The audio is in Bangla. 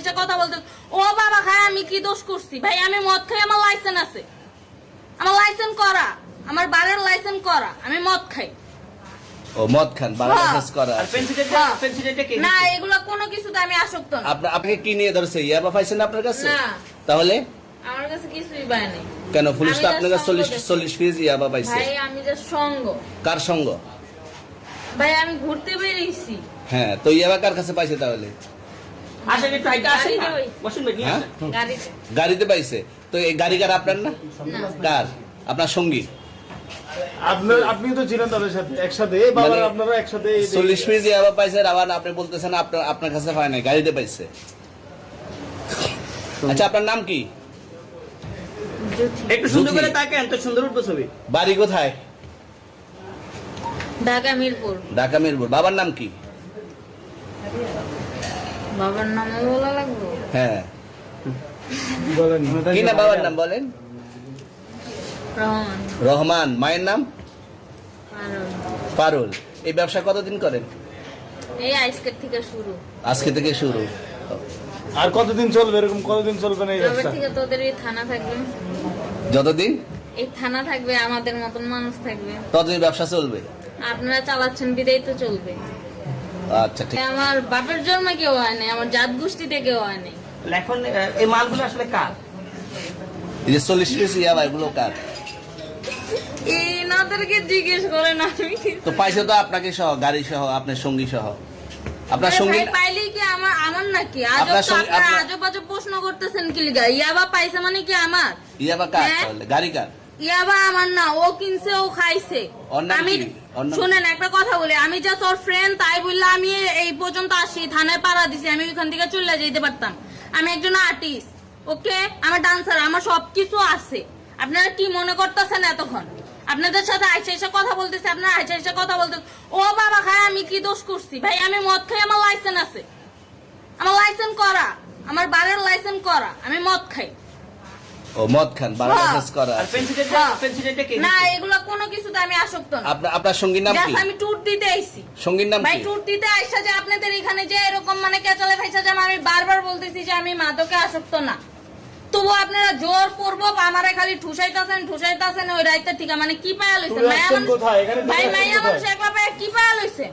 এসে কথা বলতে, ও বাবা খায় আমি কি দোষ করছি? ভাই আমি মদ খাই, আমার লাইসেন্স আছে, আমার লাইসেন্স করা, আমার বারের লাইসেন্স করা, আমি মদ খাই। ও মদ খান, বারের লাইসেন্স করা আছে। না এগুলো কোনো কিছুতে আমি আসক্ত না। আপনাকে কি নিয়ে ধরছে? ইয়াবা পাইছেন আপনার কাছে? না তাহলে আমার কাছে কিছুই পায় নাই। কেন পুলিশ তো আপনার কাছে 40 পিস ইয়াবা পাইছে? ভাই আমি যে সঙ্গ। কার সঙ্গ? ভাই আমি ঘুরতে বেরিয়েছি। হ্যাঁ, তো ইয়াবা কার কাছে পাইছে তাহলে? আসেন একটু হাইটা আসেন না। বসুন ভাই, নিয়ে হ্যাঁ? আসেন। গাড়িতে। গাড়িতে পাইছে। তো এই গাড়ি কার? আপনার না? কার? আপনার সঙ্গী? আপনি তো ছিলেন তাদের সাথে একসাথে, বাবা আপনারা একসাথে 40 পিস ইয়াবা পাইছে, আবার আপনি বলতেছেন আপনার কাছে পায় নাই, গাড়িতে পাইছে। আচ্ছা, আপনার নাম কি? একটু সুন্দর করে তাকান, তো সুন্দর উঠবে ছবি। বাড়ি কোথায়? ঢাকা মিরপুর। ঢাকা মিরপুর। বাবার নাম কি? বাবার নামও বলা লাগবে? হ্যাঁ, বলেন কি না বাবার নাম বলেন? রহমান। রহমান। মায়ের নাম? পারুল। পারুল। এই ব্যবসা কতদিন করেন? এই আজকের থেকে শুরু। আজকে থেকে শুরু। আর কতদিন চলবে এরকম? কতদিন চলবে না এই তবে ব্যবসা? থেকে তোদের এই থানা থাকবে, যতদিন এই থানা থাকবে, আমাদের মতন মানুষ থাকবে, ততদিন ব্যবসা চলবে। আপনারা চালাচ্ছেন বিদায় তো চলবে। আচ্ছা, ঠিক। আমার বাপের জন্মে কেউ হয় নাই, আমার জাত গোষ্ঠীতে কেউ হয় নাই। এখন এই মালগুলো আসলে কার? এই যে 40 পিস ইয়াবা, এগুলো কার? এনাদেরকে জিজ্ঞেস করেন, আমি কি তো পাইছে তো আপনাকে সহ, গাড়ি সহ, আপনার সঙ্গী সহ। আপনার সঙ্গী ভাই পাইলেই কি আমার নাকি? আপনার আজব তো সঙ্গে- আপনারা আপনার- আজব আজব প্রশ্ন করতেছেন কি লিগা? ইয়াবা পাইছে মানে কি আমার? ইয়াবা কার হ্যাঁ? তাহলে? গাড়ি কার? ইয়াবা আমার না, ও কিনছে, ও খাইছে। ওর নাম আমি কি? ওর নাম- শুনেন একটা কথা বলি, আমি জাস্ট ওর ফ্রেন্ড, তাই বললে আমি এই পর্যন্ত আসি, থানায় পাড়া দিছি, আমি ওইখান থেকে চলে যেতে পারতাম। আমি একজন আর্টিস্ট, ওকে, আমার ডান্সার, আমার সবকিছু আছে। আপনারা কি মনে করতেছেন এতক্ষণ? আপনাদের সাথে আইসা এসে কথা বলতেছে, আপনারা আইসা এসে কথা বলতেছে, ও বাবা খায় আমি কি দোষ করছি? ভাই আমি মদ খাই, আমার লাইসেন্স আছে, আমার লাইসেন্স করা, আমার বারের লাইসেন্স করা, আমি মদ খাই। ও মদ খান, বারের হ্যাঁ। লাইসেন্স করা আর আছে। পেন্সিলটা কে? না এগুলো কোনো কিছুতে আমি আসক্ত না। আপনার সঙ্গীর নাম কি? জাস্ট আমি ট্যুর দিতে আইছি। সঙ্গীর নাম ভাই কি? ট্যুর দিতে আইসা যে আপনাদের এখানে যে এরকম মানে কেচালে খাইছা, যে আমি বারবার বলতেছি যে আমি মাদকে আসক্ত না, তবু আপনারা জোর পূর্ব আমারে খালি ঠুসাইতাছেন ওই রাইতে ঠিক মানে কি পায়া লইছেন? তুই মায়া আসছেন মানুষ, কোথায়? এখানে তুই ভাই আসছেন মায়া কোথায়? মানুষ একলা পায়া কি পায়া লইছেন?